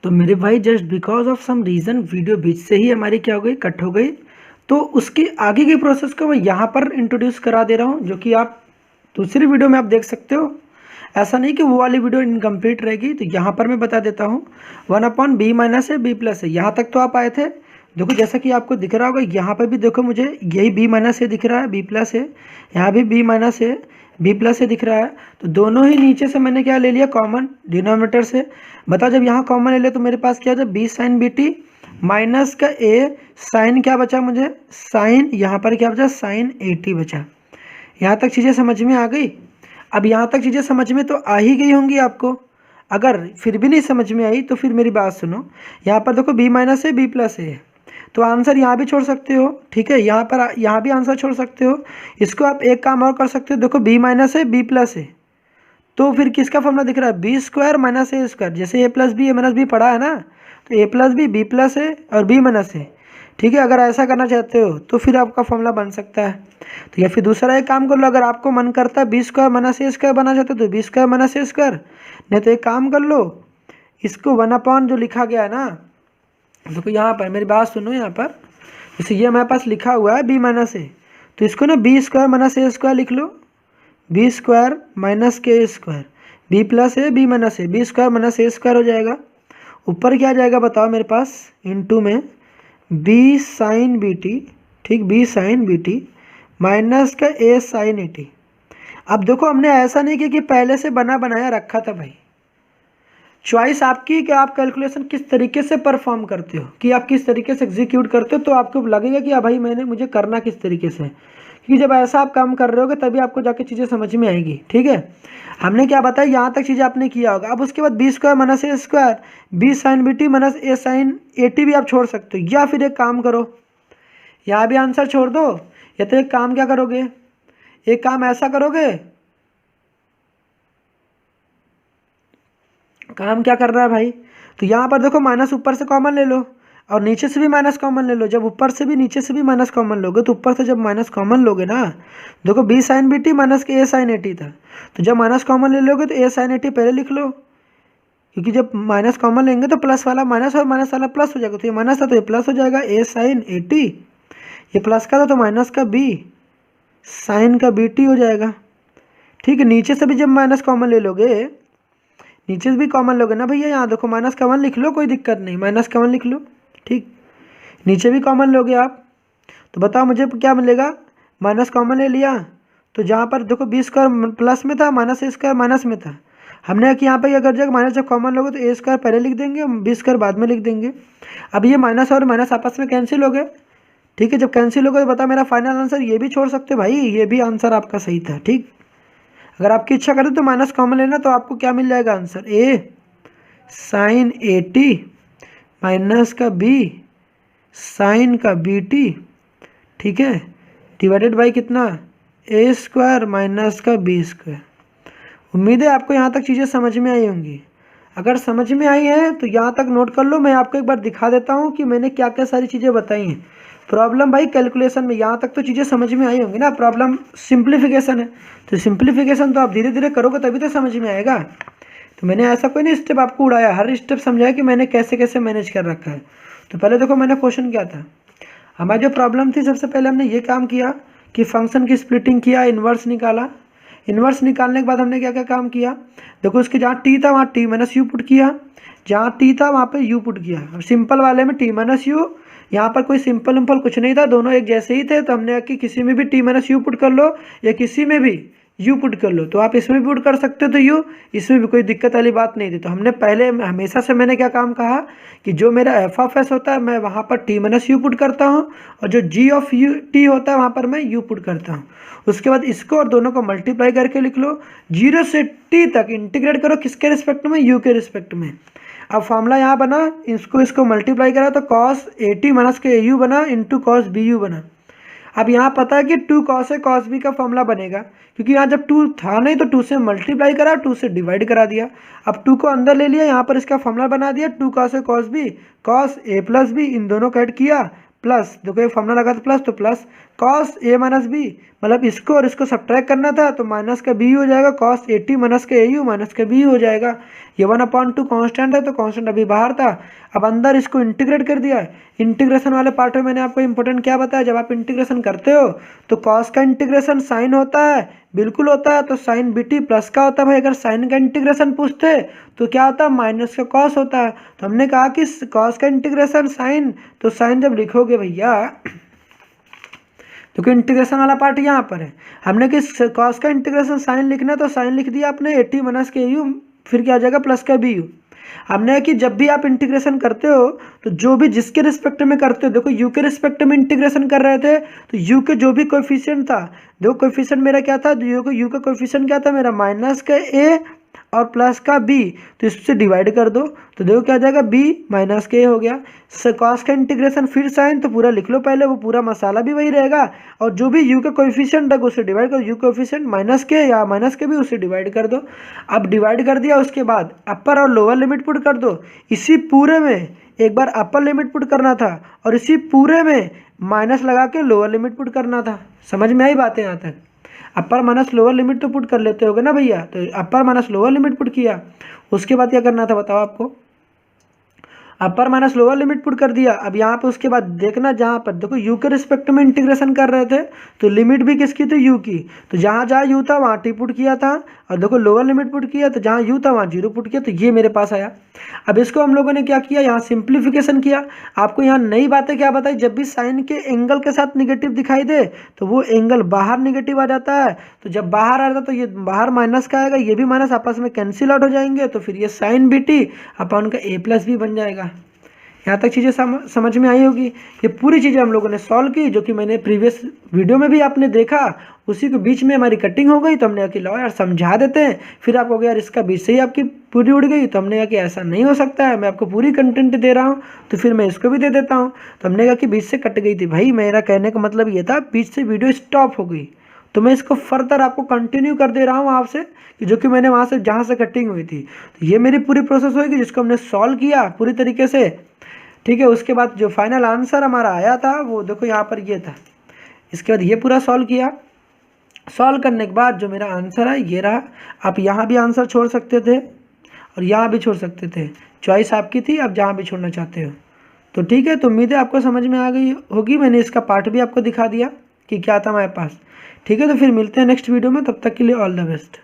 तो मेरे भाई just because of some reason video बीच से ही हमारी क्या हो गई, कट हो गई। तो उसकी आगे की प्रोसेस को मैं यहाँ पर इंट्रोड्यूस करा दे रहा हूँ, जो कि आप दूसरी वीडियो में आप देख सकते हो। ऐसा नहीं कि वो वाली वीडियो इनकम्प्लीट रहेगी, तो यहाँ पर मैं बता देता हूँ। 1/b माइनस है b प्लस है, यहाँ तक तो आप आए थे। देखो जैसा कि आपको दिख रहा होगा, यहाँ पर भी देखो मुझे यही b माइनस है दिख रहा है, b प्लस है। यहाँ भी b माइनस है, b प्लस है दिख रहा है। तो दोनों ही नीचे से मैंने क्या ले लिया, कॉमन डिनोमिनेटर से। बताओ जब यहाँ कॉमन ले ले तो मेरे पास क्या हो, B sine B T minus का ए साइन क्या बचा मुझे, साइन, यहाँ पर क्या बचा, साइन ए टी बचा। यहाँ तक चीज़ें समझ में आ गई। अब यहाँ तक चीज़ें समझ में तो आ ही गई होंगी आपको। अगर फिर भी नहीं समझ में आई तो फिर मेरी बात सुनो। यहाँ पर देखो b माइनस है, b प्लस है, तो आंसर यहाँ भी छोड़ सकते हो। ठीक है, यहाँ भी आंसर छोड़ सकते हो। इसको आप एक काम और कर सकते हो, देखो b माइनस है, b प्लस है, तो फिर किसका फॉर्मूला दिख रहा है, B square minus A square. जैसे ए प्लस बी ए माइनस बी पढ़ा है ना, तो ए प्लस बी, बी प्लस है और बी माइनस है। ठीक है, अगर ऐसा करना चाहते हो तो फिर आपका फॉर्मूला बन सकता है। तो या फिर दूसरा एक काम कर लो, अगर आपको मन करता है B square minus A square बना चाहते हो तो B square minus A square. नहीं तो एक काम कर लो, इसको 1/, जो लिखा गया है ना, देखो यहाँ पर मेरी बात सुनो। यहाँ पर जैसे ये हमारे पास लिखा हुआ है बी माइनस ए, तो इसको ना B square minus A square लिख लो। बी स्क्वायर माइनस के स्क्वायर, बी प्लस है बी माइनस है, B square minus A square हो जाएगा। ऊपर क्या आ जाएगा बताओ मेरे पास, इनटू में बी साइन बी टी, ठीक, B sine B T minus का ए साइन ए टी। अब देखो हमने ऐसा नहीं किया कि पहले से बना बनाया रखा था भाई। चॉइस आपकी कि आप कैलकुलेशन किस तरीके से परफॉर्म करते हो, कि आप किस तरीके से एग्जीक्यूट करते हो। तो आपको लगेगा कि हाँ भाई मुझे करना किस तरीके से, क्योंकि जब ऐसा आप काम कर रहे होगे तभी आपको जाके चीज़ें समझ में आएगी। ठीक है, हमने क्या बताया, यहाँ तक चीज़ें आपने किया होगा। अब उसके बाद B square minus A square, B sine B T minus A sine A T भी आप छोड़ सकते हो। या फिर एक काम करो, यहाँ भी आंसर छोड़ दो, या तो एक काम क्या करोगे, एक काम ऐसा करोगे, काम क्या कर रहा है भाई, तो यहाँ पर देखो माइनस ऊपर से कॉमन ले लो और नीचे से भी माइनस कॉमन ले लो। जब ऊपर से भी नीचे से भी माइनस कॉमन लोगे तो ऊपर से जब माइनस कॉमन लोगे ना, देखो B sine B T minus के ए साइन ए टी था, तो जब माइनस कॉमन ले लोगे तो ए साइन ए टी पहले लिख लो, क्योंकि जब माइनस कॉमन लेंगे तो प्लस वाला माइनस और माइनस वाला प्लस हो जाएगा। तो ये माइनस था तो ये प्लस हो जाएगा, ए साइन ए टी। ये प्लस का था तो माइनस का बी साइन का बी टी हो जाएगा। ठीक है, नीचे से भी जब माइनस कॉमन ले लोगे, नीचे से भी कॉमन लोगे ना भैया, यहाँ देखो माइनस कॉमन लिख लो, कोई दिक्कत नहीं, माइनस कॉमन लिख लो। ठीक, नीचे भी कॉमन लोगे आप, तो बताओ मुझे क्या मिलेगा, माइनस कॉमन ले लिया तो जहाँ पर देखो बी स्क्वायर प्लस में था, माइनस ए स्क्वायर माइनस में था। हमने कि यहाँ पे अगर जब माइनस जब कॉमन लोगे तो ए स्क्वायर पहले लिख देंगे, बी स्क्वायर बाद में लिख देंगे। अब ये माइनस और माइनस आपस में कैंसिल हो गए। ठीक है, जब कैंसिल हो गए तो बताओ मेरा फाइनल आंसर, ये भी छोड़ सकते भाई, ये भी आंसर आपका सही था। ठीक, अगर आपकी इच्छा करे तो माइनस कॉमन लेना, तो आपको क्या मिल जाएगा answer, A sine A T minus का बी साइन का बी टी। ठीक है, डिवाइडेड बाई कितना, ए स्क्वायर माइनस का बी स्क्वायर। उम्मीद है आपको यहाँ तक चीज़ें समझ में आई होंगी। अगर समझ में आई है तो यहाँ तक नोट कर लो, मैं आपको एक बार दिखा देता हूँ कि मैंने क्या क्या सारी चीज़ें बताई हैं। प्रॉब्लम भाई कैलकुलेशन में यहाँ तक तो चीज़ें समझ में आई होंगी ना। प्रॉब्लम सिंप्लीफिकेशन है, तो सिंप्लीफिकेशन तो आप धीरे धीरे करोगे तभी तो समझ में आएगा। तो मैंने ऐसा कोई नहीं स्टेप आपको उड़ाया, हर स्टेप समझाया कि मैंने कैसे कैसे मैनेज कर रखा है। तो पहले देखो मैंने क्वेश्चन क्या था, हमारी जो प्रॉब्लम थी, सबसे पहले हमने ये काम किया कि फंक्शन की स्प्लिटिंग किया, इन्वर्स निकाला। इन्वर्स निकालने के बाद हमने क्या क्या काम किया, देखो उसके जहाँ टी था वहाँ टी माइनस यू पुट किया, जहाँ टी था वहाँ पे यू पुट किया। और सिंपल वाले में टी माइनस यू, यहाँ पर कोई सिंपल विंपल कुछ नहीं था, दोनों एक जैसे ही थे। तो हमने कि किसी में भी टी माइनस यू पुट कर लो या किसी में भी यू पुट कर लो, तो आप इसमें भी पुट कर सकते हो तो यू, इसमें भी कोई दिक्कत वाली बात नहीं थी। तो हमने पहले हमेशा से मैंने क्या काम कहा कि जो मेरा एफ ऑफ एस होता है मैं वहाँ पर टी माइनस यू पुट करता हूँ, और जो जी ऑफ यू टी होता है वहाँ पर मैं यू पुट करता हूँ। उसके बाद इसको और दोनों को मल्टीप्लाई करके लिख लो, 0 से टी तक इंटीग्रेट करो, किसके रिस्पेक्ट में, यू के रिस्पेक्ट में। अब फॉर्मूला यहाँ बना, इसको मल्टीप्लाई करा तो कॉस ए टी माइनस के ए यू बना इंटू कॉस बी यू बना। अब यहाँ पता है कि 2 कॉस ए कॉस बी का फॉर्मूला बनेगा, क्योंकि यहाँ जब 2 था नहीं तो 2 से मल्टीप्लाई करा, 2 से डिवाइड करा दिया। अब 2 को अंदर ले लिया, यहाँ पर इसका फॉर्मूला बना दिया, 2 cos A cos B, cos A plus B, इन दोनों को ऐड किया, प्लस देखो ये फॉर्मूला लगा था प्लस, तो plus cos A minus B, मतलब इसको और इसको सब्ट्रैक्ट करना था तो माइनस का बी हो जाएगा, कॉस ए टी माइनस का ए यू माइनस का बी हो जाएगा। ये 1/2 कांस्टेंट है तो कांस्टेंट अभी बाहर था, अब अंदर इसको इंटीग्रेट कर दिया। इंटीग्रेशन वाले पार्ट में मैंने आपको इंपॉर्टेंट क्या बताया, जब आप इंटीग्रेशन करते हो तो कॉस का इंटीग्रेशन साइन होता है, बिल्कुल होता है, तो साइन बी टी प्लस का होता है भाई। अगर साइन का इंटीग्रेशन पूछते तो क्या होता है, माइनस का कॉस होता है। तो हमने कहा कि कॉस का इंटीग्रेशन साइन, तो साइन जब लिखोगे भैया तो इंटीग्रेशन वाला पार्ट यहाँ पर है, हमने कि कॉस का इंटीग्रेशन साइन लिखना है तो साइन लिख दिया आपने, ए टी माइनस के यू, फिर क्या आ जाएगा प्लस का बी यू। हमने कि जब भी आप इंटीग्रेशन करते हो तो जो भी जिसके रिस्पेक्ट में करते हो, देखो यू के रिस्पेक्ट में इंटीग्रेशन कर रहे थे तो यू के जो भी कोएफिशिएंट था, देखो कोएफिशिएंट मेरा क्या था, यू का कोएफिशिएंट क्या था मेरा, माइनस का ए और प्लस का बी, तो इससे डिवाइड कर दो तो देखो क्या आ जाएगा, बी माइनस के हो गया। कॉस का इंटीग्रेशन फिर साइन, तो पूरा लिख लो पहले, वो पूरा मसाला भी वही रहेगा, और जो भी यू का कोएफिशिएंट है उससे डिवाइड करो, यू कोएफिशिएंट माइनस के या माइनस के भी उससे डिवाइड कर दो। अब डिवाइड कर दिया, उसके बाद अपर और लोअर लिमिट पुट कर दो। इसी पूरे में एक बार अपर लिमिट पुट करना था और इसी पूरे में माइनस लगा के लोअर लिमिट पुट करना था। समझ में आई बातें यहाँ तक? अपर माइनस लोअर लिमिट तो पुट कर लेते होगे ना भैया, तो अपर माइनस लोअर लिमिट पुट किया, उसके बाद क्या करना था बताओ आपको, अपर माइनस लोअर लिमिट पुट कर दिया। अब यहाँ पे उसके बाद देखना, जहाँ पर देखो यू के रिस्पेक्ट में इंटीग्रेशन कर रहे थे तो लिमिट भी किसकी थी, यू की, तो जहाँ जहाँ यू था वहाँ टी पुट किया था, और देखो लोअर लिमिट पुट किया तो जहाँ यू था वहाँ जीरो पुट किया, तो ये मेरे पास आया। अब इसको हम लोगों ने क्या किया, यहाँ सिंप्लीफिकेशन किया। आपको यहाँ नई बातें क्या बताई, जब भी साइन के एंगल के साथ निगेटिव दिखाई दे तो वो एंगल बाहर निगेटिव आ जाता है, तो जब बाहर आ जाता है तो ये बाहर माइनस का आएगा, ये भी माइनस आपस में कैंसिल आउट हो जाएंगे, तो फिर ये साइन बी टी अपन का ए प्लस बी बन जाएगा। यहाँ तक चीज़ें समझ में आई होगी। ये पूरी चीज़ें हम लोगों ने सॉल्व की, जो कि मैंने प्रीवियस वीडियो में भी आपने देखा, उसी के बीच में हमारी कटिंग हो गई, तो हमने कि लो यार समझा देते हैं। फिर आपको गया यार इसका बीच से ही आपकी पूरी उड़ गई, तो हमने कहा कि ऐसा नहीं हो सकता है, मैं आपको पूरी कंटेंट दे रहा हूँ तो फिर मैं इसको भी दे देता हूँ। तो हमने कहा कि बीच से कट गई थी भाई, मेरा कहने का मतलब ये था बीच से वीडियो स्टॉप हो गई, तो मैं इसको फर्दर आपको कंटिन्यू कर दे रहा हूँ आपसे, कि जो कि मैंने वहाँ से जहाँ से कटिंग हुई थी। तो ये मेरी पूरी प्रोसेस होगी जिसको हमने सॉल्व किया पूरी तरीके से, ठीक है। उसके बाद जो फाइनल आंसर हमारा आया था वो देखो यहाँ पर ये था। इसके बाद ये पूरा सॉल्व किया, सॉल्व करने के बाद जो मेरा आंसर है ये रहा। आप यहाँ भी आंसर छोड़ सकते थे और यहाँ भी छोड़ सकते थे, चॉइस आपकी थी, आप जहाँ भी छोड़ना चाहते हो। तो ठीक है, तो उम्मीद है आपको समझ में आ गई होगी। मैंने इसका पार्ट भी आपको दिखा दिया कि क्या था हमारे पास। ठीक है, तो फिर मिलते हैं नेक्स्ट वीडियो में, तब तक के लिए ऑल द बेस्ट।